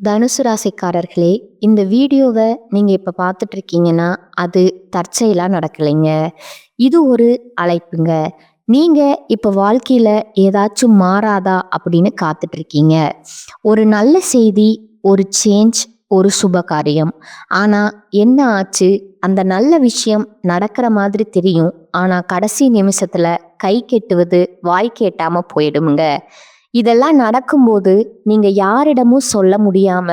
தனுசு ராசிக்காரர்களே, இந்த வீடியோவை நீங்க இப்ப பார்த்துட்டு இருக்கீங்கன்னா, அது தற்செயலா நடக்கலைங்க. இது ஒரு அழைப்புங்க. நீங்க இப்ப வாழ்க்கையில ஏதாச்சும் மாறாதா அப்படின்னு காத்துட்டு இருக்கீங்க. ஒரு நல்ல செய்தி, ஒரு சேஞ்ச், ஒரு சுப காரியம். ஆனா என்ன ஆச்சு? அந்த நல்ல விஷயம் நடக்கிற மாதிரி தெரியும். ஆனா கடைசி நிமிஷத்துல கை கெட்டுவது வாய் கேட்டாம போயிடுமுங்க. இதெல்லாம் நடக்கும்போது நீங்க யாரிடமும் சொல்ல முடியாம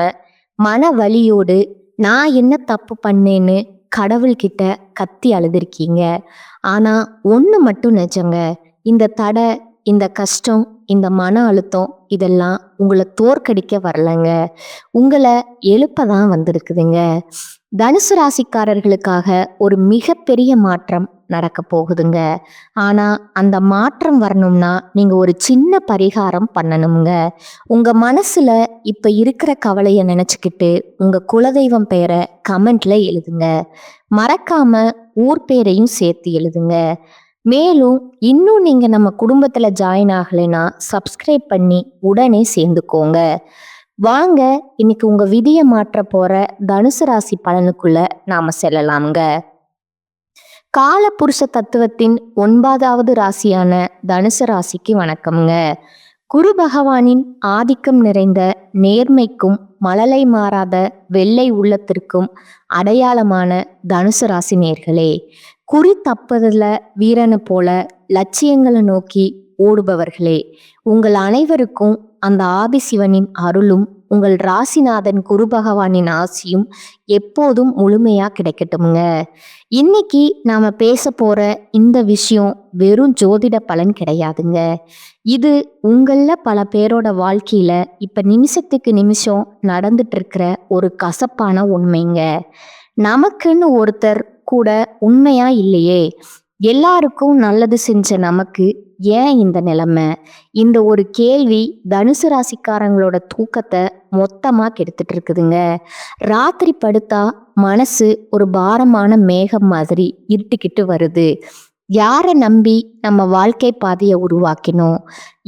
மன வலியோடு நான் என்ன தப்பு பண்ணேன்னு கடவுள்கிட்ட கத்தி அழுதுருக்கீங்க. ஆனா ஒண்ணு மட்டும் நிஜங்க. இந்த தடை, இந்த கஷ்டம், இந்த மன அழுத்தம் இதெல்லாம் உங்களை தோற்கடிக்க வரலங்க. உங்களை எழுப்ப தான் வந்திருக்குதுங்க. தனுசு ராசிக்காரர்களுக்காக ஒரு மிகப்பெரிய மாற்றம் நடக்க போகுதுங்க. ஆனா அந்த மாற்றம் வரணும்னா நீங்க ஒரு சின்ன பரிகாரம் பண்ணணுங்க. உங்க மனசுல இப்ப இருக்கிற கவலைய நினைச்சுக்கிட்டு உங்க குலதெய்வம் பெயரை கமெண்ட்ல எழுதுங்க. மறக்காம ஊர் பேரையும் சேர்த்து எழுதுங்க. மேலும் இன்னும் நீங்க நம்ம குடும்பத்துல ஜாயின் ஆகலைன்னா சப்ஸ்கிரைப் பண்ணி உடனே சேர்ந்துக்கோங்க. வாங்க இன்னைக்கு உங்க விதியை மாற்ற போற தனுசு ராசி பலனுக்குள்ள நாம செல்லலாம்ங்க. காலபுருஷ தத்துவத்தின் 9வது ராசியான தனுசு ராசிக்கு வணக்கம்ங்க. குரு பகவானின் ஆதிக்கம் நிறைந்த நேர்மைக்கும் மழலை மாறாத வெள்ளை உள்ளத்திற்கும் அடையாளமான தனுசு ராசி நேர்களே, குறி தப்பதில் வீரனை போல லட்சியங்களை நோக்கி ஓடுபவர்களே, உங்கள் அனைவருக்கும் அந்த ஆதிசிவனின் அருளும் உங்கள் ராசிநாதன் குரு பகவானின் ஆசியும் எப்போதும் முழுமையா கிடைக்கட்டுமுங்க. இன்னைக்கு நாம பேச போற இந்த விஷயம் வெறும் ஜோதிட பலன் கிடையாதுங்க. இது உங்கள பல பேரோட வாழ்க்கையில இப்ப நிமிஷத்துக்கு நிமிஷம் நடந்துட்டு இருக்கிற ஒரு கசப்பான உண்மைங்க. நமக்குன்னு ஒருத்தர் கூட உண்மையா இல்லையே, எல்லாருக்கும் நல்லது செஞ்ச நமக்கு ஏன் இந்த நிலைமை? இந்த ஒரு கேள்வி தனுசு ராசிக்காரங்களோட தூக்கத்தை மொத்தமா கெடுத்துட்டு இருக்குதுங்க. ராத்திரி படுத்தா மனசு ஒரு பாரமான மேகம் மாதிரி இருட்டிக்கிட்டு வருது. யாரை நம்பி நம்ம வாழ்க்கை பாதையை உருவாக்கினோம்?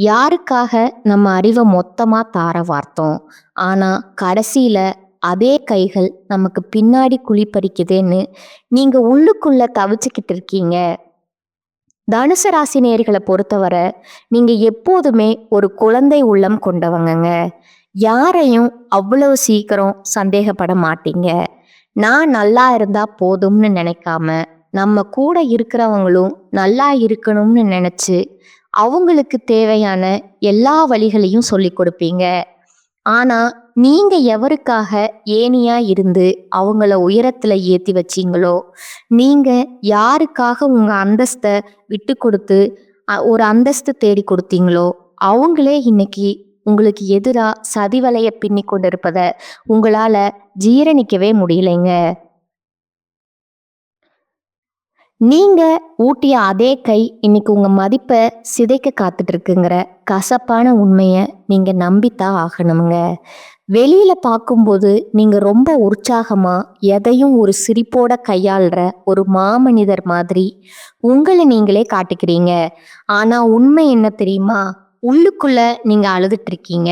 யாருக்காக நம்ம அறிவை மொத்தமா தார வார்த்தோம்? ஆனா கடைசியில அதே கைகள் நமக்கு பின்னாடி குழி பறிக்குதேன்னு நீங்க உள்ளுக்குள்ள தவிச்சுக்கிட்டு இருக்கீங்க. தனுசு ராசி நேயர்களை பொறுத்தவரை நீங்க எப்போதுமே ஒரு குழந்தை உள்ளம் கொண்டவங்கங்க. யாரையும் அவ்வளவு சீக்கிரம் சந்தேகப்பட மாட்டீங்க. நான் நல்லா இருந்தா போதும்னு நினைக்காம நம்ம கூட இருக்கிறவங்களும் நல்லா இருக்கணும்னு நினைச்சு அவங்களுக்கு தேவையான எல்லா வழிகளையும் சொல்லி கொடுப்பீங்க. ஆனா நீங்க எவருக்காக ஏனியா இருந்து அவங்கள உயரத்துல ஏத்தி வச்சீங்களோ, நீங்க யாருக்காக உங்க அந்தஸ்தை விட்டு கொடுத்து ஒரு அந்தஸ்து தேடி கொடுத்தீங்களோ, அவங்களே இன்னைக்கு உங்களுக்கு எதிரா சதி வலைய பின்னி கொண்டிருப்பத உங்களால ஜீரணிக்கவே முடியலைங்க. நீங்க ஊட்டிய அதே கை இன்னைக்கு உங்க மதிப்பை சிதைக்க காத்துட்டு இருக்குங்கிற கசப்பான உண்மையை நீங்க நம்பித்தான் ஆகணுங்க. வெளியில பார்க்கும்போது நீங்க ரொம்ப உற்சாகமா எதையும் ஒரு சிரிப்போட கையாளுற ஒரு மாமனிதர் மாதிரி உங்களை நீங்களே காட்டிக்கிறீங்க. ஆனா உண்மை என்ன தெரியுமா? உள்ளுக்குள்ள நீங்க அழுதுட்டு இருக்கீங்க.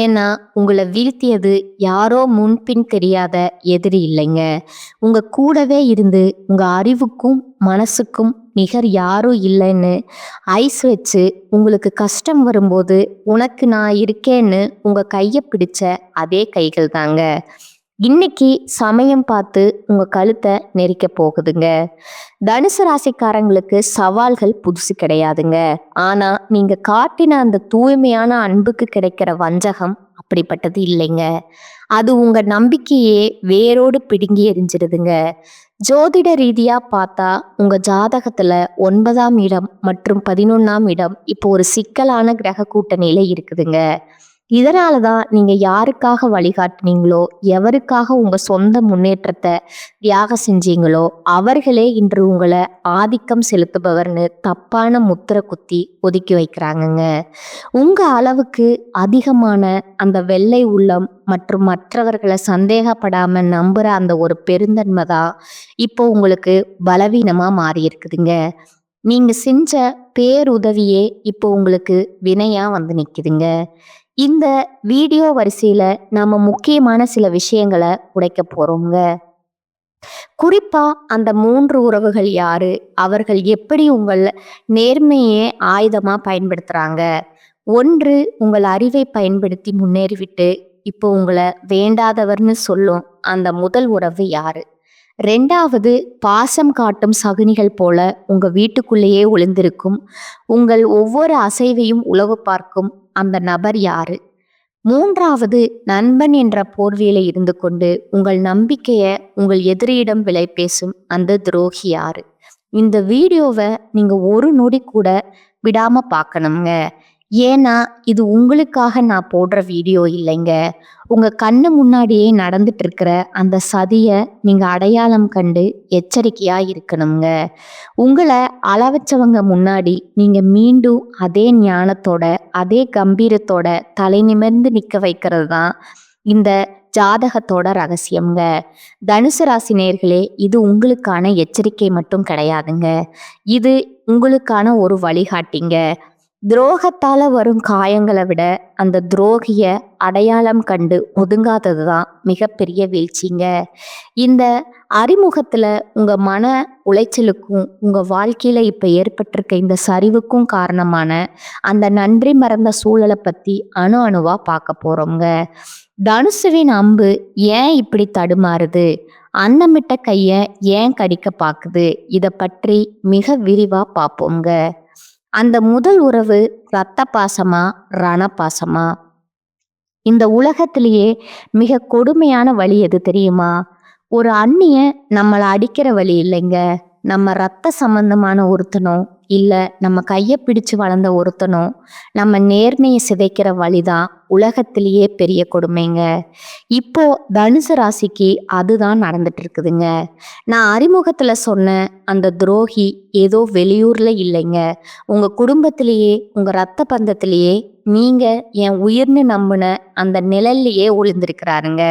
ஏன்னா உங்களை வீழ்த்தியது யாரோ முன்பின் தெரியாத எதிரி இல்லைங்க. உங்க கூடவே இருந்து உங்க அறிவுக்கும் மனசுக்கும் நிகர் யாரும் இல்லைன்னு ஐஸ் வச்சு உங்களுக்கு கஷ்டம் வரும்போது உனக்கு நான் இருக்கேன்னு உங்க கையை பிடிச்ச அதே கைகள் தாங்க இன்னைக்கு சமயம் பார்த்து உங்க கழுத்தை நெரிக்க போகுதுங்க. தனுசு ராசிக்காரங்களுக்கு சவால்கள் புதுசு கிடையாதுங்க. ஆனா நீங்க காட்டின அந்த தூய்மையான அன்புக்கு கிடைக்கிற வஞ்சகம் அப்படிப்பட்டது இல்லைங்க. அது உங்க நம்பிக்கையே வேரோடு பிடுங்கி எரிஞ்சிருதுங்க. ஜோதிட ரீதியா பார்த்தா உங்க ஜாதகத்துல 9ஆம் இடம் மற்றும் 11ஆம் இடம் இப்போ ஒரு சிக்கலான கிரக கூட்டணியில இருக்குதுங்க. இதனாலதான் நீங்க யாருக்காக வழிகாட்டினீங்களோ, எவருக்காக உங்க சொந்த முன்னேற்றத்தை தியாகம் செஞ்சீங்களோ, அவர்களே இன்று உங்களை ஆதிக்கம் செலுத்துபவர்னு தப்பான முத்திரை குத்தி ஒதுக்கி வைக்கிறாங்கங்க. உங்க அளவுக்கு அதிகமான அந்த வெள்ளை உள்ளம் மற்றும் மற்றவர்களை சந்தேகப்படாம நம்புற அந்த ஒரு பெருந்தன்மை தான் இப்போ உங்களுக்கு பலவீனமா மாறி இருக்குதுங்க. நீங்க செஞ்ச பேருதவியே இப்போ உங்களுக்கு வினையா வந்து நிக்குதுங்க. இந்த வீடியோ வரிசையில நாம முக்கியமான சில விஷயங்களை உடைக்க போறோங்க. குறிப்பா அந்த 3 உறவுகள் யாரு? அவர்கள் எப்படி உங்கள் நேர்மையை ஆயுதமா பயன்படுத்துறாங்க? 1 உங்கள் அறிவை பயன்படுத்தி முன்னேறிவிட்டு, இப்போ உங்கள வேண்டாதவர்ன்னு சொல்லும் அந்த முதல் உறவு யாரு? 2வது பாசம் காட்டும் சகுனிகள் போல உங்க வீட்டுக்குள்ளேயே ஒளிந்திருக்கும், உங்கள் ஒவ்வொரு அசைவையும் உளவு பார்க்கும் அந்த நபர் யாரு? 3வது நண்பன் என்ற போர்வையில இருந்து கொண்டு உங்கள் நம்பிக்கைய உங்கள் எதிரியிடம் விலை பேசும் அந்த துரோகி யாரு? இந்த வீடியோவை நீங்க ஒரு நொடி கூட விடாம பார்க்கணுங்க. ஏன்னா இது உங்களுக்காக நான் போடுற வீடியோ இல்லைங்க. உங்க கண்ணு முன்னாடியே நடந்துட்டு இருக்கிற அந்த சதிய நீங்க அடையாளம் கண்டு எச்சரிக்கையா இருக்கணுங்க. உங்களை அளவச்சவங்க முன்னாடி நீங்க மீண்டும் அதே ஞானத்தோட அதே கம்பீரத்தோட தலை நிமிர்ந்து நிக்க வைக்கிறது தான் இந்த ஜாதகத்தோட ரகசியம்ங்க. தனுசு ராசி நேயர்களே, இது உங்களுக்கான எச்சரிக்கை மட்டும் கிடையாதுங்க. இது உங்களுக்கான ஒரு வழிகாட்டிங்க. துரோகத்தால வரும் காயங்களை விட அந்த துரோகிய அடையாளம் கண்டு ஒதுங்காதது தான் மிகப்பெரிய வீழ்ச்சிங்க. இந்த அறிமுகத்துல உங்க மன உளைச்சலுக்கும் உங்க வாழ்க்கையில இப்ப ஏற்பட்டிருக்க இந்த சரிவுக்கும் காரணமான அந்த நன்றி மறந்த சூழலை பத்தி அணு அணுவா பார்க்க போறோங்க. தனுசுவின் அம்பு ஏன் இப்படி தடுமாறுது? அன்னமிட்ட கைய ஏன் கடிக்க பாக்குது? இத பற்றி மிக விரிவா பார்ப்போங்க. அந்த முதல் உறவு இரத்த பாசமா, ரண பாசமா? இந்த உலகத்திலேயே மிக கொடுமையான வலி எது தெரியுமா? ஒரு அந்நியன் நம்மளை அடிக்கிற வலி இல்லைங்க. நம்ம ரத்த சம்பந்தமான ஒருத்தனோ இல்ல நம்ம கையை பிடிச்சு வளர்ந்த ஒருத்தனோ நம்ம நேர்மையை சிதைக்கிற வழிதான் உலகத்திலேயே பெரிய கொடுமைங்க. இப்போ தனுசு ராசிக்கு அதுதான் நடந்துட்டு இருக்குதுங்க. நான் அறிமுகத்துல சொன்ன அந்த துரோகி ஏதோ வெளியூர்ல இல்லைங்க. உங்க குடும்பத்திலேயே உங்க ரத்த பந்தத்திலேயே நீங்க என் உயிர்னு நம்பின அந்த நிழல்லையே ஒளிந்திருக்கிறாருங்க.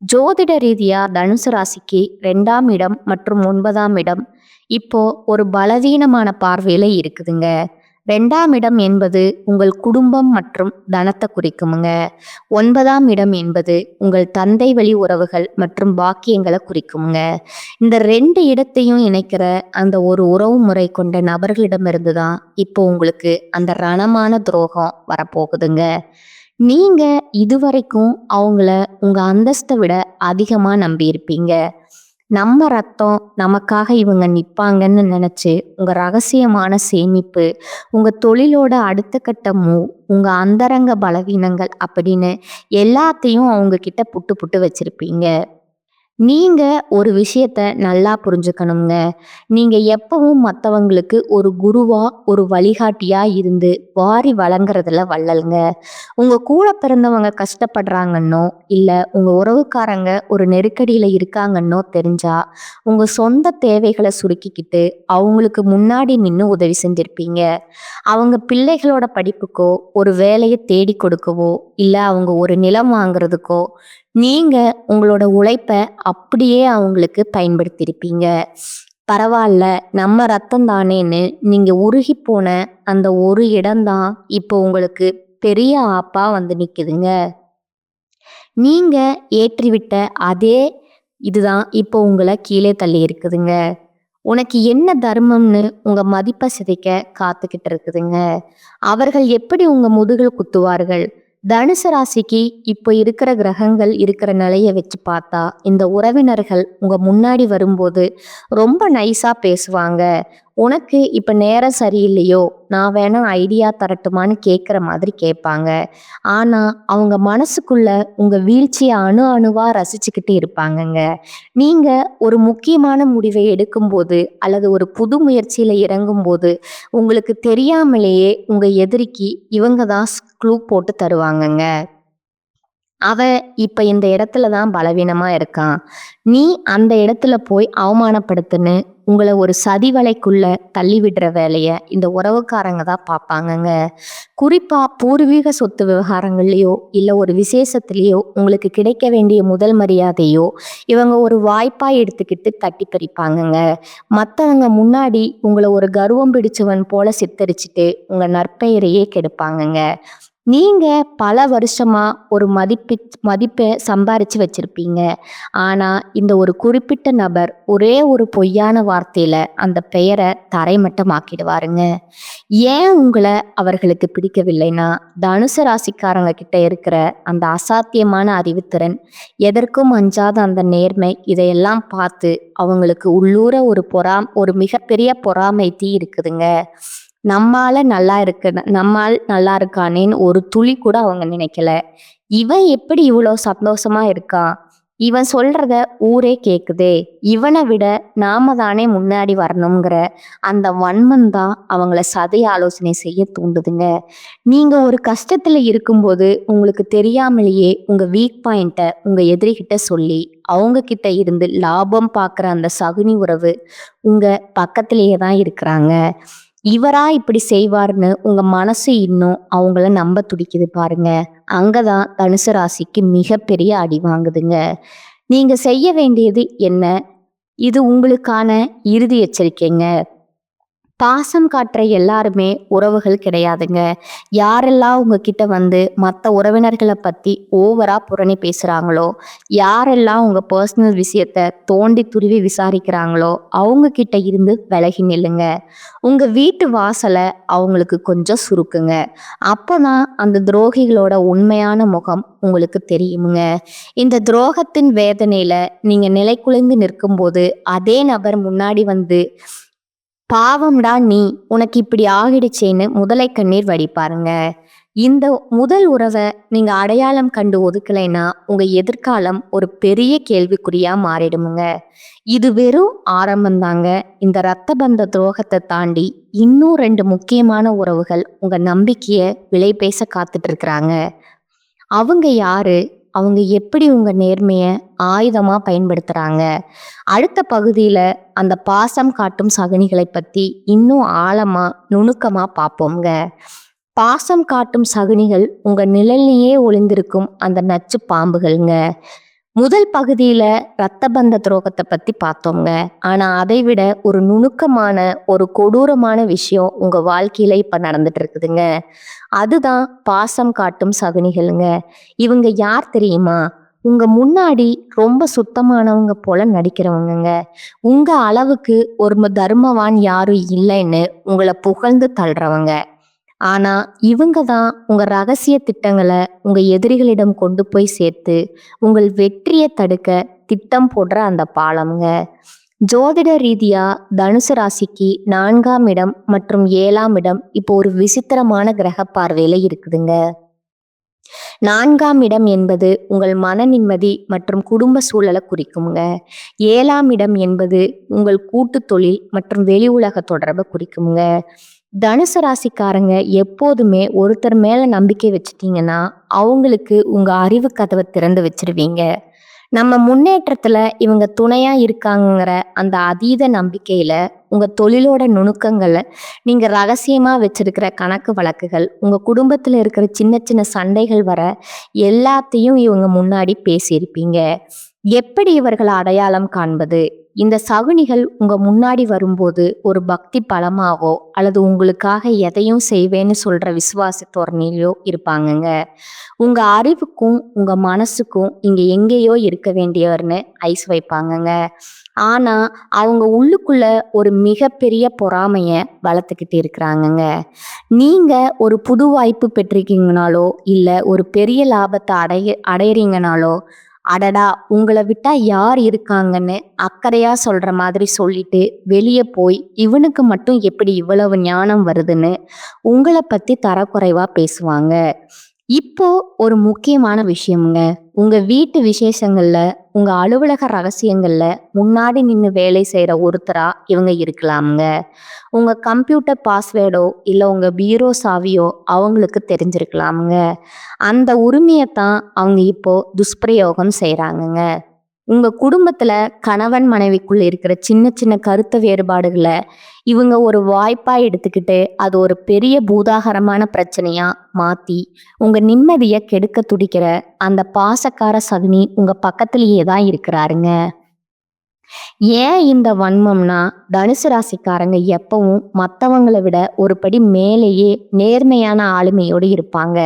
ஜோதிட ரீதியா தனுசு ராசிக்கு 2ஆம் இடம் மற்றும் 9ஆம் இடம் இப்போ ஒரு பலவீனமான பார்வையில இருக்குதுங்க. 2ஆம் இடம் என்பது உங்கள் குடும்பம் மற்றும் தனத்தை குறிக்குமுங்க. 9ஆம் இடம் என்பது உங்கள் தந்தை வழி உறவுகள் மற்றும் பாக்கியங்களை குறிக்குங்க. இந்த 2 இடத்தையும் இணைக்கிற அந்த ஒரு உறவு முறை கொண்ட நபர்களிடமிருந்து தான் இப்போ உங்களுக்கு அந்த ரணமான துரோகம் வரப்போகுதுங்க. நீங்க இதுவரைக்கும் அவங்கள உங்க அந்தஸ்தை விட அதிகமா நம்பியிருப்பீங்க. நம்ம ரத்தம் நமக்காக இவங்க நிப்பாங்கன்னு நினைச்சு உங்க ரகசியமான சேமிப்பு, உங்க தொழிலோட அடுத்த கட்ட மூவ், உங்க அந்தரங்க பலவீனங்கள் அப்படின்னு எல்லாத்தையும் அவங்க கிட்ட புட்டு புட்டு வச்சிருப்பீங்க. நீங்க ஒரு விஷயத்த நல்லா புரிஞ்சுக்கணுங்க. நீங்க எப்பவும் மற்றவங்களுக்கு ஒரு குருவா ஒரு வழிகாட்டியா இருந்து வாரி வழங்குறதுல வள்ளல்ங்க. உங்க கூட பிறந்தவங்க கஷ்டப்படுறாங்கன்னோ இல்ல உங்க உறவுக்காரங்க ஒரு நெருக்கடியில இருக்காங்கன்னோ தெரிஞ்சா உங்க சொந்த தேவைகளை சுருக்கிக்கிட்டு அவங்களுக்கு முன்னாடி நின்று உதவி செஞ்சிருப்பீங்க. அவங்க பிள்ளைகளோட படிப்புக்கோ ஒரு வேலையை தேடி கொடுக்கவோ இல்ல அவங்க ஒரு நிலம் வாங்குறதுக்கோ நீங்க உங்களோட உழைப்ப அப்படியே அவங்களுக்கு பயன்படுத்தியிருப்பீங்க. பரவாயில்ல, நம்ம ரத்தம் தானேன்னு நீங்க உருகி போன அந்த ஒரு இடம்தான் இப்போ உங்களுக்கு பெரிய ஆப்பா வந்து நிக்குதுங்க. நீங்க ஏற்றிவிட்ட அதே இதுதான் இப்போ உங்களை கீழே தள்ளி இருக்குதுங்க. உனக்கு என்ன தர்மம்னு உங்க மதிப்பை சிதைக்க காத்துக்கிட்டு இருக்குதுங்க. அவர்கள் எப்படி உங்க முதுகில் குத்துவார்கள்? தனுசு ராசிக்கு இப்போ இருக்கிற கிரகங்கள் இருக்கிற நிலையை வச்சு பார்த்தா இந்த உறவினர்கள் உங்க முன்னாடி வரும்போது ரொம்ப நைஸா பேசுவாங்க. உனக்கு இப்ப நேரம் சரியில்லையோ, நான் வேணா ஐடியா தரட்டுமான்னு கேட்குற மாதிரி கேட்பாங்க. ஆனா அவங்க மனசுக்குள்ள உங்க வீழ்ச்சியை அணு அணுவா ரசிச்சுக்கிட்டு இருப்பாங்கங்க. நீங்க ஒரு முக்கியமான முடிவை எடுக்கும்போது அல்லது ஒரு புது முயற்சியில இறங்கும்போது உங்களுக்கு தெரியாமலேயே உங்க எதிரிக்கு இவங்க தான் க்ளூ போட்டு தருவாங்கங்க. அவன் இப்ப இந்த இடத்துல தான் பலவீனமா இருக்கான், நீ அந்த இடத்துல போய் அவமானப்படுத்துன்னு உங்களை ஒரு சதி வலைக்குள்ள தள்ளி விடுற வேலைய இந்த உறவுக்காரங்க தான் பார்ப்பாங்கங்க. குறிப்பா பூர்வீக சொத்து விவகாரங்கள்லயோ இல்ல ஒரு விசேஷத்திலேயோ உங்களுக்கு கிடைக்க வேண்டிய முதல் மரியாதையோ இவங்க ஒரு வாய்ப்பா எடுத்துக்கிட்டு தட்டி பறிப்பாங்கங்க. மற்றவங்க முன்னாடி உங்களை ஒரு கர்வம் பிடிச்சவன் போல சித்தரிச்சுட்டு உங்க நற்பெயரையே கெடுப்பாங்கங்க. நீங்க பல வருஷமா ஒரு மதிப்பை சம்பாரிச்சு வச்சிருப்பீங்க. ஆனா, இந்த ஒரு குறிப்பிட்ட நபர் ஒரே ஒரு பொய்யான வார்த்தையில அந்த பெயர தரைமட்டமாக்கிடுவாருங்க. ஏன் உங்கள அவர்களுக்கு பிடிக்கவில்லைன்னா, தனுசு ராசிக்காரங்க கிட்ட இருக்கிற அந்த அசாத்தியமான அறிவுத்திறன், எதற்கும் அஞ்சாத அந்த நேர்மை, இதையெல்லாம் பார்த்து அவங்களுக்கு உள்ளூர ஒரு மிகப்பெரிய பொறாமை தீ இருக்குதுங்க. நம்மால் நல்லா இருக்கானேன்னு ஒரு துளி கூட அவங்க நினைக்கல. இவன் எப்படி இவ்வளோ சந்தோஷமா இருக்கான்? இவன் சொல்றத ஊரே கேக்குதே! இவன விட நாம தானே முன்னாடி வரணுங்கிற அந்த வன்மம் தான் அவங்கள சதி ஆலோசனை செய்ய தூண்டுதுங்க. நீங்க ஒரு கஷ்டத்துல இருக்கும்போது உங்களுக்கு தெரியாமலேயே உங்க வீக் பாயிண்ட்ட உங்க எதிரிகிட்ட சொல்லி, அவங்க கிட்ட இருந்து லாபம் பார்க்குற அந்த சகுனி உறவு உங்க பக்கத்திலேயே தான் இருக்கிறாங்க. இவரா இப்படி செய்வார்ன்னு உங்க மனசு இன்னும் அவங்கள நம்ப துடிக்குது பாருங்க. அங்கதான் தனுசு ராசிக்கு மிகப்பெரிய அடி வாங்குதுங்க. நீங்க செய்ய வேண்டியது என்ன? இது உங்களுக்கான இறுதி எச்சரிக்கைங்க. பாசம் காட்டுற எல்லாருமே உறவுகள் கிடையாதுங்க. யாரெல்லாம் உங்ககிட்ட வந்து மற்ற உறவினர்களை பத்தி ஓவரா புரணி பேசுறாங்களோ, யாரெல்லாம் உங்க பர்சனல் விஷயத்த தோண்டி துருவி விசாரிக்கிறாங்களோ, அவங்க கிட்ட இருந்து விலகி நில்லுங்க. உங்க வீட்டு வாசலை அவங்களுக்கு கொஞ்சம் சுருக்குங்க. அப்பதான் அந்த துரோகிகளோட உண்மையான முகம் உங்களுக்கு தெரியுமுங்க. இந்த துரோகத்தின் வேதனையில நீங்க நிலைகுலைந்து நிற்கும்போது அதே நபர் முன்னாடி வந்து, பாவம்டா நீ, உனக்கு இப்படி ஆகிடுச்சேன்னு முதலை கண்ணீர் வடிப்பாருங்க. இந்த முதல் உறவை நீங்க அடையாளம் கண்டு ஒதுக்கலைன்னா உங்க எதிர்காலம் ஒரு பெரிய கேள்விக்குறியா மாறிடுமுங்க. இது வெறும் ஆரம்பம்தாங்க. இந்த இரத்த பந்த துரோகத்தை தாண்டி இன்னும் 2 முக்கியமான உறவுகள் உங்க நம்பிக்கைய விலை பேச காத்துட்டு இருக்கிறாங்க. அவங்க யாரு? அவங்க எப்படி உங்க நேர்மைய ஆயுதமா பயன்படுத்துறாங்க? அடுத்த பகுதியில அந்த பாசம் காட்டும் சகுனிகளை பத்தி இன்னும் ஆழமா நுணுக்கமா பார்ப்போம்ங்க. பாசம் காட்டும் சகுனிகள் உங்க நிழல்லையே ஒளிந்திருக்கும் அந்த நச்சு பாம்புகள்ங்க. முதல் பகுதியில இரத்த பந்த துரோகத்தை பத்தி பார்த்தோம்ங்க. ஆனா அதை விட ஒரு நுணுக்கமான ஒரு கொடூரமான விஷயம் உங்க வாழ்க்கையில இப்ப நடந்துட்டு இருக்குதுங்க. அதுதான் பாசம் காட்டும் சகுனிகள்ங்க. இவங்க யார் தெரியுமா? உங்க முன்னாடி ரொம்ப சுத்தமானவங்க போல நடிக்கிறவங்கங்க. உங்க அளவுக்கு ஒரு தர்மவான் யாரும் இல்லைன்னு உங்களை புகழ்ந்து தள்ளுறவங்க. ஆனா இவங்க தான் உங்க ரகசிய திட்டங்களை உங்க எதிரிகளிடம் கொண்டு போய் சேர்த்து உங்கள் வெற்றியை தடுக்க திட்டம் போடுற அந்த பாலம்ங்க. ஜோதிட ரீதியா தனுசு ராசிக்கு 4ஆம் இடம் மற்றும் 7ஆம் இடம் இப்போ ஒரு விசித்திரமான கிரக பார்வையில இருக்குதுங்க. 4ஆம் இடம் என்பது உங்கள் மன நிம்மதி மற்றும் குடும்ப சூழலை குறிக்குங்க. 7ஆம் இடம் என்பது உங்கள் கூட்டு தொழில் மற்றும் வெளி உலக தொடர்பை குறிக்குங்க. தனுசு ராசிக்காரங்க எப்போதுமே ஒருத்தர் மேல நம்பிக்கை வச்சுட்டீங்கன்னா அவங்களுக்கு உங்க அறிவு கதவை திறந்து வச்சிருவீங்க. நம்ம முன்னேற்றத்துல இவங்க துணையா இருக்காங்கங்கிற அந்த அதீத நம்பிக்கையில உங்க தொழிலோட நுணுக்கங்களை, நீங்க ரகசியமா வச்சிருக்கிற கணக்கு வழக்குகள், உங்க குடும்பத்துல இருக்கிற சின்ன சின்ன சண்டைகள் வர எல்லாத்தையும் இவங்க முன்னாடி பேசியிருப்பீங்க. எப்படி இவர்களை அடையாளம் காண்பது? இந்த சகுனிகள் உங்க முன்னாடி வரும்போது ஒரு பக்தி பலமாவோ அல்லது உங்களுக்காக எதையும் செய்வேன்னு சொல்ற விசுவாச தோரணையிலோ இருப்பாங்கங்க. உங்க அறிவுக்கும் உங்க மனசுக்கும் இங்க எங்கேயோ இருக்க வேண்டியவர்னு ஐஸ் வைப்பாங்கங்க. ஆனா அவங்க உள்ளுக்குள்ள ஒரு மிகப்பெரிய பொறாமைய வளர்த்துக்கிட்டு இருக்கிறாங்கங்க. நீங்க ஒரு புது வாய்ப்பு பெற்றிருக்கீங்கனாலோ இல்ல ஒரு பெரிய லாபத்தை அடையறீங்கனாலோ, அடடா உங்களை விட்டா யார் இருக்காங்கன்னு அக்கறையா சொல்ற மாதிரி சொல்லிட்டு வெளியே போய் இவனுக்கு மட்டும் எப்படி இவ்வளவு ஞானம் வருதுன்னு உங்களை பத்தி தரக்குறைவா பேசுவாங்க. இப்போ ஒரு முக்கியமான விஷயம்ங்க. உங்க வீட்டு விசேஷங்கள்ல, உங்க அலுவலக ரகசியங்கள்ல முன்னாடி நின்று வேலை செய்யற ஒருத்தரா இவங்க இருக்கலாமுங்க. உங்க கம்ப்யூட்டர் பாஸ்வேர்டோ இல்ல உங்க பீரோ சாவியோ அவங்களுக்கு தெரிஞ்சிருக்கலாமுங்க. அந்த உரிமையைத்தான் அவங்க இப்போ துஷ்பிரயோகம் செய்றாங்கங்க. உங்க குடும்பத்துல கணவன் மனைவிக்குள்ள இருக்கிற சின்ன சின்ன கருத்து வேறுபாடுகளை இவங்க ஒரு வாய்ப்பா எடுத்துக்கிட்டு அது ஒரு பெரிய பூதாகரமான பிரச்சனையா மாத்தி உங்க நிம்மதியை கெடுக்க துடிக்கிற அந்த பாசக்கார சகுனி உங்க பக்கத்திலேயே தான் இருக்கிறாருங்க. ஏன் இந்த வன்மம்னா, தனுசு ராசிக்காரங்க எப்பவும் மத்தவங்கள விட ஒரு படி மேலேயே நேர்மையான ஆளுமையோடு இருப்பாங்க.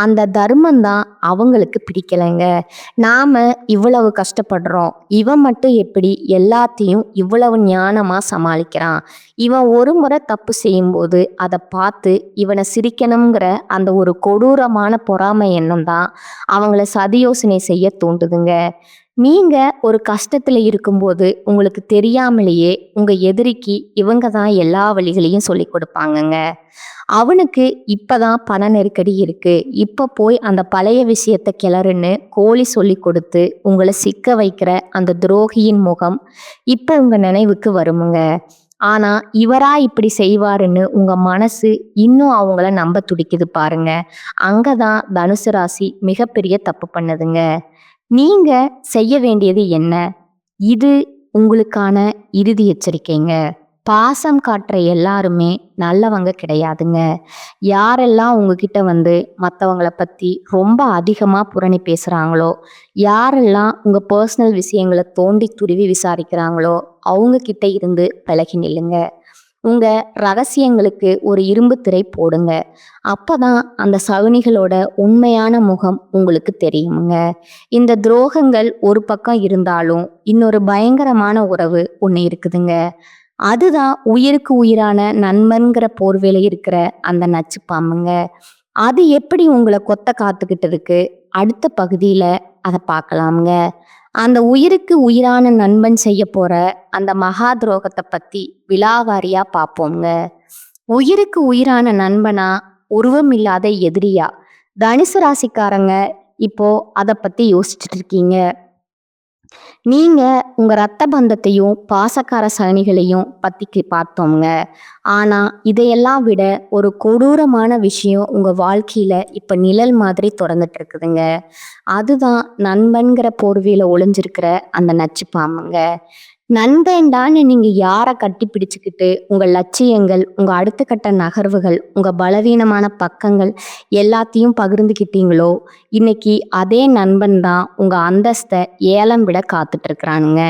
அந்த தர்மம் தான் அவங்களுக்கு பிடிக்கலைங்க. நாம இவ்வளவு கஷ்டப்படுறோம். இவன் மட்டும் எப்படி எல்லாத்தையும் இவ்வளவு ஞானமா சமாளிக்கிறான்? இவன் ஒரு முறை தப்பு செய்யும்போது அதை பார்த்து இவனை சிரிக்கணுங்கிற அந்த ஒரு கொடூரமான பொறாமை எண்ணம் தான் அவங்கள சதியோசனை செய்ய தூண்டுதுங்க. நீங்க ஒரு கஷ்டத்துல இருக்கும்போது உங்களுக்கு தெரியாமலேயே உங்க எதிரிக்கு இவங்க தான் எல்லா வழிகளையும் சொல்லி கொடுப்பாங்கங்க. அவனுக்கு இப்பதான் பண நெருக்கடி இருக்கு, இப்ப போய் அந்த பழைய விஷயத்த கிளறுன்னு கோழி சொல்லி கொடுத்து உங்களை சிக்க வைக்கிற அந்த துரோகியின் முகம் இப்ப உங்க நினைவுக்கு வருமுங்க. ஆனா இவரா இப்படி செய்வாருன்னு உங்க மனசு இன்னும் அவங்கள நம்ப துடிக்குது பாருங்க. அங்கதான் தனுசு ராசி மிகப்பெரிய தப்பு பண்ணுதுங்க. நீங்க செய்ய வேண்டியது என்ன? இது உங்களுக்கான இறுதி எச்சரிக்கைங்க. பாசம் காட்டுற எல்லாருமே நல்லவங்க கிடையாதுங்க. யாரெல்லாம் உங்ககிட்ட வந்து மற்றவங்கள பற்றி ரொம்ப அதிகமாக புரணி பேசுகிறாங்களோ, யாரெல்லாம் உங்கள் பர்சனல் விஷயங்களை தோண்டி துருவி விசாரிக்கிறாங்களோ அவங்க கிட்ட இருந்து விலகி நில்லுங்க. உங்க ரகசியங்களுக்கு ஒரு இரும்பு திரை போடுங்க. அப்பதான் அந்த சகுனிகளோட உண்மையான முகம் உங்களுக்கு தெரியுமுங்க. இந்த துரோகங்கள் ஒரு பக்கம் இருந்தாலும் இன்னொரு பயங்கரமான உறவு ஒன்று இருக்குதுங்க. அதுதான் உயிருக்கு உயிரான நண்பன்கிற போர்வையில இருக்கிற அந்த நச்சு பாம்புங்க. அது எப்படி உங்களை கொத்த காத்துக்கிட்டு இருக்கு? அடுத்த பகுதியில அதை பார்க்கலாமுங்க. அந்த உயிருக்கு உயிரான நண்பன் செய்ய போற அந்த மகா துரோகத்தை பத்தி விலாவாரியா பார்ப்போங்க. உயிருக்கு உயிரான நண்பனா, உருவம் இல்லாத எதிரியா? தனுசு ராசிக்காரங்க இப்போ அதை பத்தி யோசிச்சுட்டு இருக்கீங்க. நீங்க உங்க ரத்த பந்தத்தையும் பாசக்கார சகனிகளையும் பத்தி பார்த்தோங்க. ஆனா இதையெல்லாம் விட ஒரு கொடூரமான விஷயம் உங்க வாழ்க்கையில இப்ப நிழல் மாதிரி தொடர்ந்துட்டு இருக்குதுங்க. அதுதான் நண்பன்கிற போர்வையில ஒளிஞ்சிருக்கிற அந்த நச்சு பாம்புங்க. நண்பன்டான்னு நீங்க யாரை கட்டி பிடிச்சுக்கிட்டு உங்க லட்சியங்கள், உங்க அடுத்த கட்ட நகர்வுகள், உங்க பலவீனமான பக்கங்கள் எல்லாத்தையும் பகிர்ந்துக்கிட்டீங்களோ, இன்னைக்கு அதே நண்பன் தான் உங்க அந்தஸ்தை ஏலம் விட காத்துட்டு இருக்கிறானுங்க.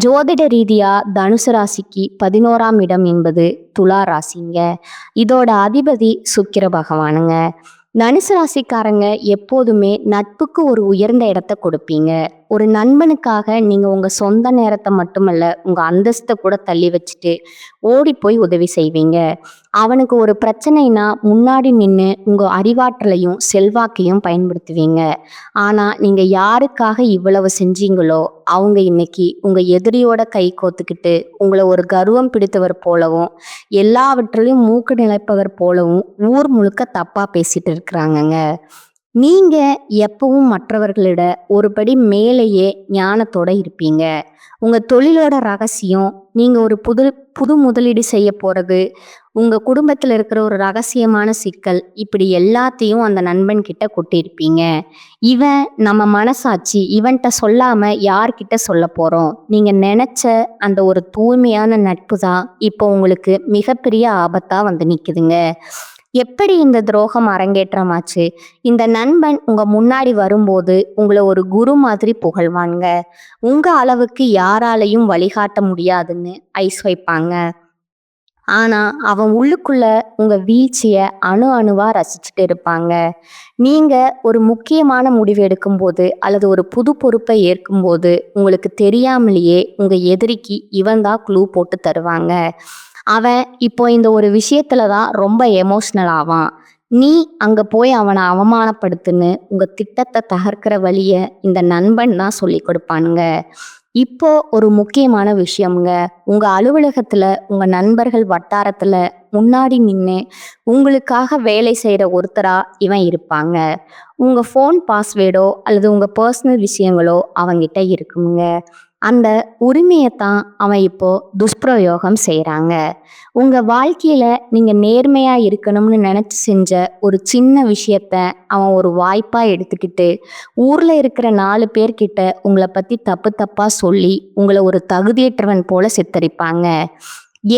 ஜோதிட ரீதியா தனுசு ராசிக்கு 11ஆம் இடம் என்பது துலா ராசிங்க. இதோட அதிபதி சுக்கிர பகவானுங்க. தனுசு ராசிக்காரங்க எப்போதுமே நட்புக்கு ஒரு உயர்ந்த இடத்த கொடுப்பீங்க. ஒரு நண்பனுக்காக நீங்க உங்க சொந்த நேரத்தை மட்டுமல்ல, உங்க அந்தஸ்தை கூட தள்ளி வச்சுட்டு ஓடி போய் உதவி செய்வீங்க. அவனுக்கு ஒரு பிரச்சனைனா முன்னாடி நின்று உங்க அறிவாற்றலையும் செல்வாக்கையும் பயன்படுத்துவீங்க. ஆனா நீங்க யாருக்காக இவ்வளவு செஞ்சீங்களோ அவங்க இன்னைக்கு உங்க எதிரியோட கை கோத்துக்கிட்டு உங்களை ஒரு கர்வம் பிடித்தவர் போலவும், எல்லாவற்றிலையும் மூக்கு நிலைப்பவர் போலவும் ஊர் முழுக்க தப்பா பேசிட்டு இருக்கிறாங்கங்க. நீங்க எப்பவும் மற்றவர்களிட ஒரு படி மேலேயே ஞானத்தோட இருப்பீங்க. உங்க தொழிலோட ரகசியம், நீங்க ஒரு புது முதலீடு செய்ய போறது, உங்க குடும்பத்துல இருக்கிற ஒரு ரகசியமான சிக்கல், இப்படி எல்லாத்தையும் அந்த நண்பன் கிட்ட கொட்டியிருப்பீங்க. இவன் நம்ம மனசாட்சி, இவன்கிட்ட சொல்லாம யார்கிட்ட சொல்ல போறோம்? நீங்க நினைச்ச அந்த ஒரு தூய்மையான நட்பு தான் இப்போ உங்களுக்கு மிகப்பெரிய ஆபத்தா வந்து நிக்குதுங்க. எப்படி இந்த துரோகம் அரங்கேற்றமாச்சு? இந்த நண்பன் உங்க முன்னாடி வரும்போது உங்களை ஒரு குரு மாதிரி புகழ்வாங்க. உங்க அளவுக்கு யாராலையும் வழிகாட்ட முடியாதுன்னு ஐஸ் வைப்பாங்க. ஆனா அவன் உள்ளுக்குள்ள உங்க வீழ்ச்சிய அணு அணுவா ரசிச்சுட்டு இருப்பாங்க. நீங்க ஒரு முக்கியமான முடிவு எடுக்கும்போது அல்லது ஒரு புது பொறுப்பை ஏற்கும்போது உங்களுக்கு தெரியாமலேயே உங்க எதிரிக்கு இவன் தான் க்ளூ போட்டு தருவாங்க. அவன் இப்போ இந்த ஒரு விஷயத்துல தான் ரொம்ப எமோஷ்னல் ஆவான். நீ அங்க போய் அவனை அவமானப்படுத்துன்னு உங்க திட்டத்தை தகர்க்கிற வழிய இந்த நண்பன் தான் சொல்லி கொடுப்பானுங்க. இப்போ ஒரு முக்கியமான விஷயம்ங்க. உங்க அலுவலகத்துல உங்க நண்பர்கள் வட்டாரத்துல முன்னாடி நின்று உங்களுக்காக வேலை செய்யற ஒருத்தரா இவன் இருப்பாங்க. உங்க ஃபோன் பாஸ்வேர்டோ அல்லது உங்க பர்சனல் விஷயங்களோ அவங்கிட்ட இருக்குங்க. அந்த உரிமையைத்தான் அவன் இப்போ துஷ்பிரயோகம் செய்கிறாங்க. உங்கள் வாழ்க்கையில் நீங்கள் நேர்மையாக இருக்கணும்னு நினச்சி செஞ்ச ஒரு சின்ன விஷயத்த அவன் ஒரு வாய்ப்பாக எடுத்துக்கிட்டு ஊரில் இருக்கிற 4 பேர்கிட்ட உங்களை பற்றி தப்பு தப்பாக சொல்லி உங்களை ஒரு தகுதியற்றவன் போல சித்தரிப்பாங்க.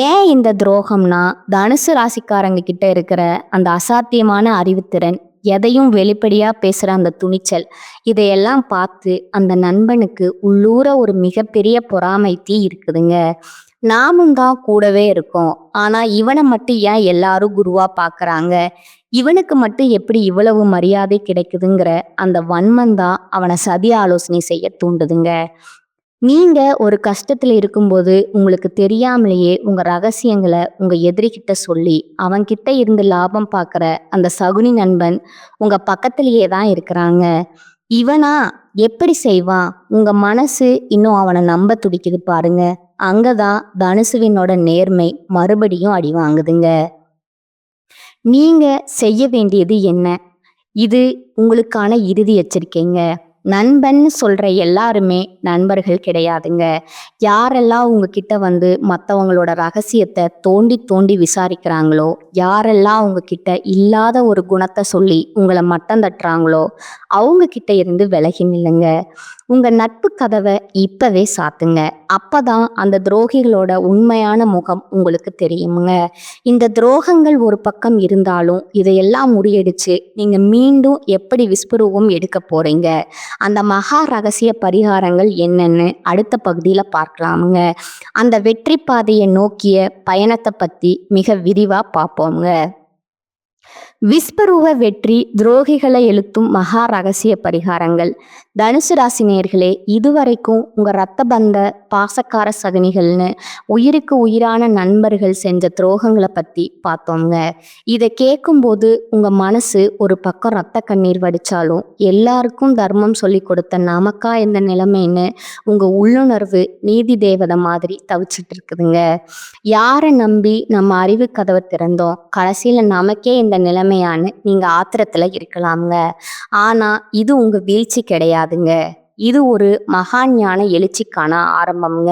ஏன் இந்த துரோகம்னா, தனுசு ராசிக்காரங்க கிட்ட இருக்கிற அந்த அசாத்தியமான அறிவுத்திறன் எதையும் வெளிப்படையா பேசுற அந்த துணிச்சல், இதையெல்லாம் பார்த்து அந்த நண்பனுக்கு உள்ளூர ஒரு மிகப்பெரிய பொறாமை தீ இருக்குதுங்க. நாமும் தான் கூடவே இருக்கோம், ஆனா இவனை மட்டும் ஏன் எல்லாரும் குருவா பார்க்கறாங்க, இவனுக்கு மட்டும் எப்படி இவ்வளவு மரியாதை கிடைக்குதுங்கிற அந்த வன்மம் தான் அவனை சதி ஆலோசனை செய்ய தூண்டுதுங்க. நீங்க ஒரு கஷ்டத்துல இருக்கும்போது உங்களுக்கு தெரியாமலேயே உங்க ரகசியங்களை உங்க எதிரிகிட்ட சொல்லி அவன்கிட்ட இருந்து லாபம் பார்க்குற அந்த சகுனி நண்பன் உங்க பக்கத்திலேயே தான் இருக்கிறாங்க. இவனா எப்படி செய்வான்? உங்க மனசு இன்னும் அவனை நம்ப துடிக்குது பாருங்க. அங்கதான் தனுசுவினோட நேர்மை மறுபடியும் அடி வாங்குதுங்க. நீங்க செய்ய வேண்டியது என்ன? இது உங்களுக்கான இறுதி எச்சரிக்கைங்க. நண்பன்னு சொல்ற எல்லாருமே நண்பர்கள் கிடையாதுங்க. யாரெல்லாம் உங்ககிட்ட வந்து மற்றவங்களோட ரகசியத்தை தோண்டி தோண்டி விசாரிக்கிறாங்களோ, யாரெல்லாம் உங்ககிட்ட இல்லாத ஒரு குணத்தை சொல்லி உங்களை மட்டம் தட்டுறாங்களோ, அவங்க கிட்ட இருந்து விலகி நில்லுங்க. உங்க நட்பு கதவை இப்பவே சாத்துங்க. அப்பதான் அந்த துரோகிகளோட உண்மையான முகம் உங்களுக்கு தெரியுங்க. இந்த துரோகங்கள் ஒரு பக்கம் இருந்தாலும் இதையெல்லாம் முறியடிச்சு நீங்க மீண்டும் எப்படி விஸ்வரூபம் எடுக்க போறீங்க, அந்த மகா ரகசிய பரிகாரங்கள் என்னன்னு அடுத்த பகுதியில பார்க்கலாமுங்க. அந்த வெற்றி பாதையை நோக்கிய பயணத்தை பத்தி மிக விரிவா பார்ப்போங்க. விஸ்வரூப வெற்றி, துரோகிகளை எழுத்தும் மகா ரகசிய பரிகாரங்கள். தனுசு ராசி நேயர்களே, இதுவரைக்கும் உங்க ரத்த பந்த பாசக்கார சகுனிகள்னு உயிருக்கு உயிரான நண்பர்கள் செஞ்ச துரோகங்களை பத்தி பார்த்தோங்க. இதை கேட்கும்போது உங்க மனசு ஒரு பக்கம் ரத்த கண்ணீர் வடிச்சாலும், எல்லாருக்கும் தர்மம் சொல்லி கொடுத்த நமக்கா இந்த நிலைமைன்னு உங்க உள்ளுணர்வு நீதி தேவதை மாதிரி தவிச்சிட்டு இருக்குதுங்க. யாரை நம்பி நம்ம அறிவு கதவை திறந்தோம், கடைசியில நமக்கே இந்த நிலைமையான்னு நீங்க ஆத்திரத்துல இருக்கலாம்ங்க. ஆனா இது உங்க வீழ்ச்சி கிடையாதுங்க. இது ஒரு மகாஞான எழுச்சிக்கான ஆரம்பம்ங்க.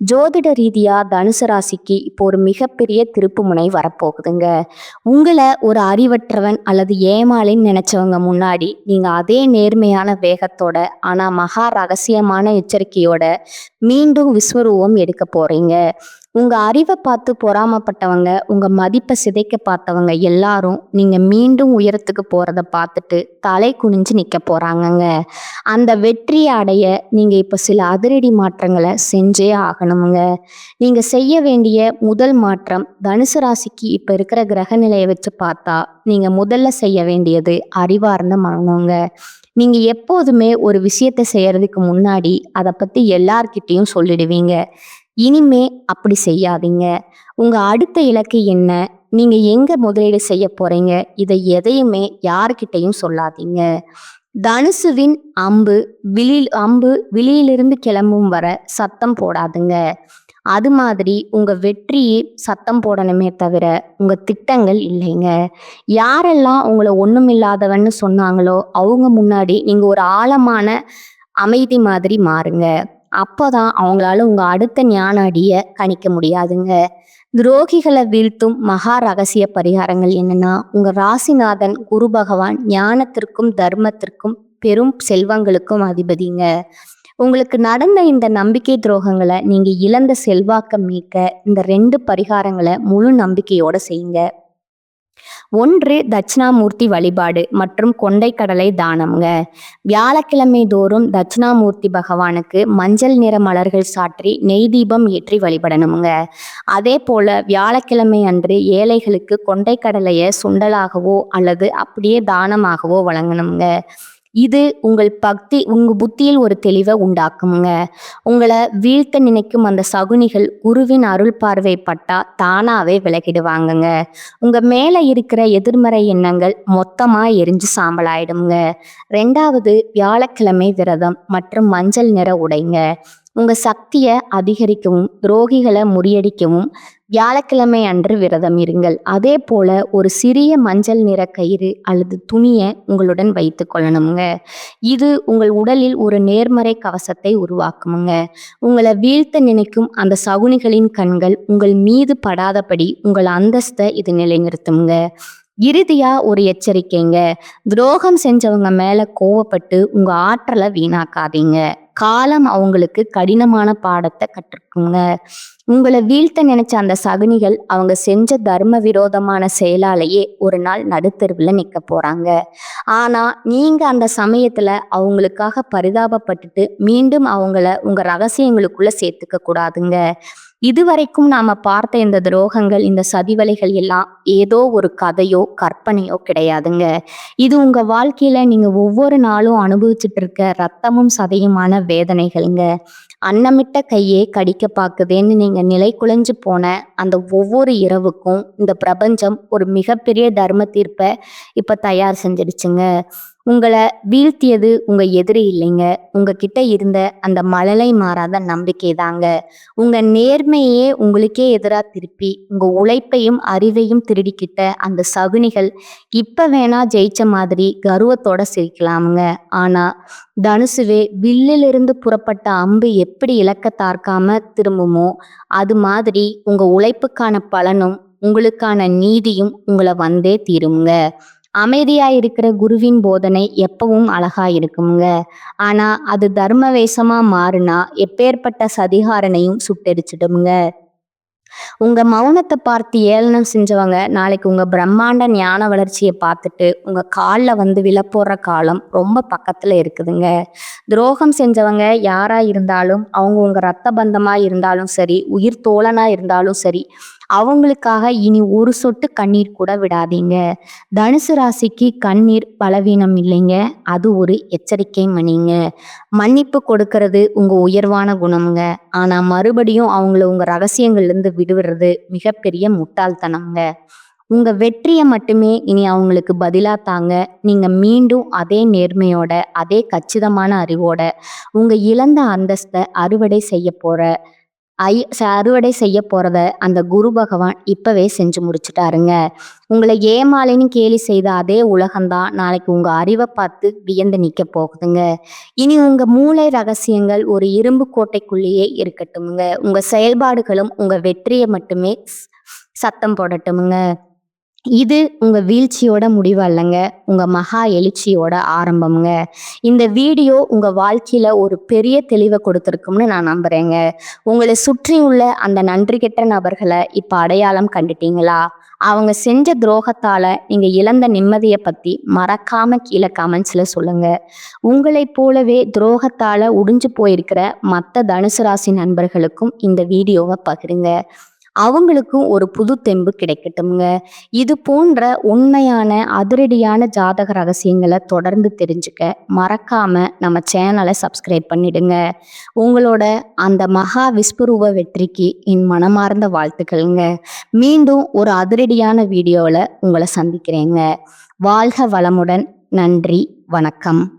ஜோதிட ரீதியா தனுசு ராசிக்கு இப்போ ஒரு மிகப்பெரிய திருப்பு முனை வரப்போகுதுங்க. உங்களை ஒரு அறிவற்றவன் அல்லது ஏமாளின்னு நினைச்சவங்க முன்னாடி நீங்க அதே நேர்மையான வேகத்தோட ஆனா மகா ரகசியமான எச்சரிக்கையோட மீண்டும் விஸ்வரூபம் எடுக்க போறீங்க. உங்க அறிவை பார்த்து பொறாமப்பட்டவங்க, உங்க மதிப்பை சிதைக்க பார்த்தவங்க எல்லாரும் நீங்க மீண்டும் உயரத்துக்கு போறத பார்த்துட்டு தலை குனிஞ்சு நிக்க போறாங்கங்க. அந்த வெற்றியை அடைய நீங்க இப்ப சில அதிரடி மாற்றங்களை செஞ்சே ஆகணுங்க. நீங்க செய்ய வேண்டிய முதல் மாற்றம், தனுசு ராசிக்கு இப்ப இருக்கிற கிரக நிலையை வச்சு பார்த்தா நீங்க முதல்ல செய்ய வேண்டியது அறிவார்ந்த மனங்க. நீங்க எப்போதுமே ஒரு விஷயத்தை செய்யறதுக்கு முன்னாடி அதை பத்தி எல்லார்கிட்டையும் சொல்லிடுவீங்க. இனிமே அப்படி செய்யாதீங்க. உங்க அடுத்த இலக்கு என்ன, நீங்க எங்க முதலீடு செய்ய போறீங்க, இதை எதையுமே யாருக்கிட்டையும் சொல்லாதீங்க. தனுசுவின் அம்பு விழியிலிருந்து கிளம்பும் வர சத்தம் போடாதுங்க. அது மாதிரி உங்க வெற்றியே சத்தம் போடணுமே தவிர உங்க திட்டங்கள் இல்லைங்க. யாரெல்லாம் உங்களை ஒண்ணுமில்லாதவன்னு சொன்னாங்களோ அவங்க முன்னாடி நீங்க ஒரு ஆழமான அமைதி மாதிரி மாறுங்க. அப்போதான் அவங்களால உங்க அடுத்த ஞான அடிய கணிக்க முடியாதுங்க. துரோகிகளை வீழ்த்தும் மகா ரகசிய பரிகாரங்கள் என்னன்னா, உங்க ராசிநாதன் குரு பகவான் ஞானத்திற்கும் தர்மத்திற்கும் பெரும் செல்வங்களுக்கும் அதிபதிங்க. உங்களுக்கு நடந்த இந்த நம்பிக்கை துரோகங்களை நீங்க இழந்த செல்வாக்க மீட்க இந்த 2 பரிகாரங்களை முழு நம்பிக்கையோட செய்யுங்க. ஒன்று, தட்சிணாமூர்த்தி வழிபாடு மற்றும் கொண்டைக்கடலை தானம்ங்க. வியாழக்கிழமை தோறும் தட்சிணாமூர்த்தி பகவானுக்கு மஞ்சள் நிற மலர்கள் சாற்றி நெய் தீபம் ஏற்றி வழிபடணுங்க. அதே போல வியாழக்கிழமை அன்று ஏழைகளுக்கு கொண்டைக்கடலையை சுண்டலாகவோ அல்லது அப்படியே தானமாகவோ வழங்கணுங்க. இது உங்க புத்தியில் ஒரு தெளிவை உண்டாக்குங்க. உங்களை வீழ்த்த நினைக்கும் அந்த சகுனிகள் குருவின் அருள் பார்வை பட்டா தானாவே விலகிடுவாங்கங்க. உங்க மேல இருக்கிற எதிர்மறை எண்ணங்கள் மொத்தமா எரிஞ்சு சாம்பலாயிடுங்க. 2வது, வியாழக்கிழமை விரதம் மற்றும் மஞ்சள் நிற உடைங்க. உங்க சக்தியை அதிகரிக்கவும் துரோகிகளை முறியடிக்கவும் வியாழக்கிழமை அன்று விரதம் இருங்கள். அதே போல ஒரு சிறிய மஞ்சள் நிற கயிறு அல்லது துணியை உங்களுடன் வைத்து கொள்ளணுங்க. இது உங்கள் உடலில் ஒரு நேர்மறை கவசத்தை உருவாக்குமுங்க. உங்களை வீழ்த்த நினைக்கும் அந்த சகுனிகளின் கண்கள் உங்கள் மீது படாதபடி உங்கள் அந்தஸ்தை இது நிலைநிறுத்துங்க. இறுதியா ஒரு எச்சரிக்கைங்க. துரோகம் செஞ்சவங்க மேல கோவப்பட்டு உங்க ஆற்றலை வீணாக்காதீங்க. காலம் அவங்களுக்கு கடினமான பாடத்தை கற்றுக்குங்க. உங்களை வீழ்த்த நினைச்ச அந்த சகுனிகள் அவங்க செஞ்ச தர்ம விரோதமான செயலாலேயே ஒரு நாள் நடுத்தெருவில் நிற்க போறாங்க. ஆனா நீங்க அந்த சமயத்துல அவங்களுக்காக பரிதாபப்பட்டுட்டு மீண்டும் அவங்கள உங்க ரகசியங்களுக்குள்ள சேர்த்துக்க கூடாதுங்க. இதுவரைக்கும் நாம பார்த்த இந்த துரோகங்கள், இந்த சதிவலைகள் எல்லாம் ஏதோ ஒரு கதையோ கற்பனையோ கிடையாதுங்க. இது உங்க வாழ்க்கையில நீங்க ஒவ்வொரு நாளும் அனுபவிச்சுட்டு இருக்க ரத்தமும் சதையுமான வேதனைகள்ங்க. அன்னமிட்ட கையே கடிக்க பாக்குதேன்னு நீங்க நிலை குலைஞ்சு போன அந்த ஒவ்வொரு இரவுக்கும் இந்த பிரபஞ்சம் ஒரு மிகப்பெரிய தர்ம தீர்ப்பை இப்ப தயார் செஞ்சிடுச்சுங்க. உங்களை வீழ்த்தியது உங்க எதிரி இல்லைங்க, உங்ககிட்ட இருந்த அந்த மழலை மாறாத நம்பிக்கை தாங்க. உங்க நேர்மையே உங்களுக்கே எதிராக திருப்பி உங்க உழைப்பையும் அறிவையும் திருடிக்கிட்ட அந்த சகுனிகள் இப்ப வேணா ஜெயிச்ச மாதிரி கர்வத்தோட சிரிக்கலாமுங்க. ஆனா தனுசுவே வில்லிலிருந்து புறப்பட்ட அம்பு எப்படி இலக்க தார்க்காம திரும்புமோ அது மாதிரி உங்க உழைப்புக்கான பலனும் உங்களுக்கான நீதியும் உங்களை வந்தே தீருங்க. அமைதியா இருக்கிற குருவின் போதனை எப்பவும் அழகா இருக்குங்க. ஆனா அது தர்ம வேஷமா மாறுனா எப்பேற்பட்ட சதிகாரனையும் சுட்டெரிச்சிடுங்க. உங்க மௌனத்தை பார்த்து ஏளனம் செஞ்சவங்க நாளைக்கு உங்க பிரம்மாண்ட ஞான வளர்ச்சியை பார்த்துட்டு உங்க காலில் வந்து விழப்போற காலம் ரொம்ப பக்கத்துல இருக்குதுங்க. துரோகம் செஞ்சவங்க யாரா இருந்தாலும், அவங்க உங்க ரத்த பந்தமா இருந்தாலும் சரி, உயிர் தோழனா இருந்தாலும் சரி, அவங்களுக்காக இனி ஒரு சொட்டு கண்ணீர் கூட விடாதீங்க. தனுசு ராசிக்கு கண்ணீர் பலவீனம் இல்லைங்க, அது ஒரு எச்சரிக்கை மணிங்க. மன்னிப்பு கொடுக்கறது உங்க உயர்வான குணம்ங்க. ஆனா மறுபடியும் அவங்கள உங்க ரகசியங்கள்ல இருந்து விடுவிடுறது மிகப்பெரிய முட்டாள்தனம்ங்க. உங்க வெற்றியை மட்டுமே இனி அவங்களுக்கு பதிலா தாங்க. நீங்க மீண்டும் அதே நேர்மையோட, அதே கச்சிதமான அறிவோட உங்க இழந்த அந்தஸ்தை அறுவடை செய்ய போறத அந்த குரு பகவான் இப்பவே செஞ்சு முடிச்சுட்டாருங்க. உங்களை ஏமாளின்னு கேலி செய்த அதே உலகம்தான் நாளைக்கு உங்க அறிவை பார்த்து வியந்து நிக்க போகுதுங்க. இனி உங்க மூளை ரகசியங்கள் ஒரு இரும்பு கோட்டைக்குள்ளேயே இருக்கட்டுமுங்க. உங்க செயல்பாடுகளும் உங்க வெற்றியை மட்டுமே சத்தம் போடட்டுமுங்க. இது உங்க வீழ்ச்சியோட முடிவு அல்லங்க, உங்க மகா எழுச்சியோட ஆரம்பம்ங்க. இந்த வீடியோ உங்க வாழ்க்கையில ஒரு பெரிய தெளிவை கொடுத்துருக்கும்னு நான் நம்புறேங்க. உங்களை சுற்றி உள்ள அந்த நன்றி கெட்ட நபர்களை இப்ப அடையாளம் கண்டுட்டீங்களா? அவங்க செஞ்ச துரோகத்தால நீங்க இழந்த நிம்மதியை பத்தி மறக்காம கீழே கமெண்ட்ஸ்ல சொல்லுங்க. உங்களை போலவே துரோகத்தால உடிஞ்சு போயிருக்கிற மற்ற தனுசு ராசி நண்பர்களுக்கும் இந்த வீடியோவை பகிருங்க. அவங்களுக்கும் ஒரு புது தெம்பு கிடைக்கட்டும்ங்க. இது போன்ற உண்மையான அதிரடியான ஜாதக ரகசியங்களை தொடர்ந்து தெரிஞ்சுக்க மறக்காம நம்ம சேனலை சப்ஸ்கிரைப் பண்ணிடுங்க. உங்களோட அந்த மகா விஸ்வரூப வெற்றிக்கு என் மனமார்ந்த வாழ்த்துக்கள்ங்க. மீண்டும் ஒரு அதிரடியான வீடியோவில் உங்களை சந்திக்கிறேங்க. வாழ்க வளமுடன். நன்றி, வணக்கம்.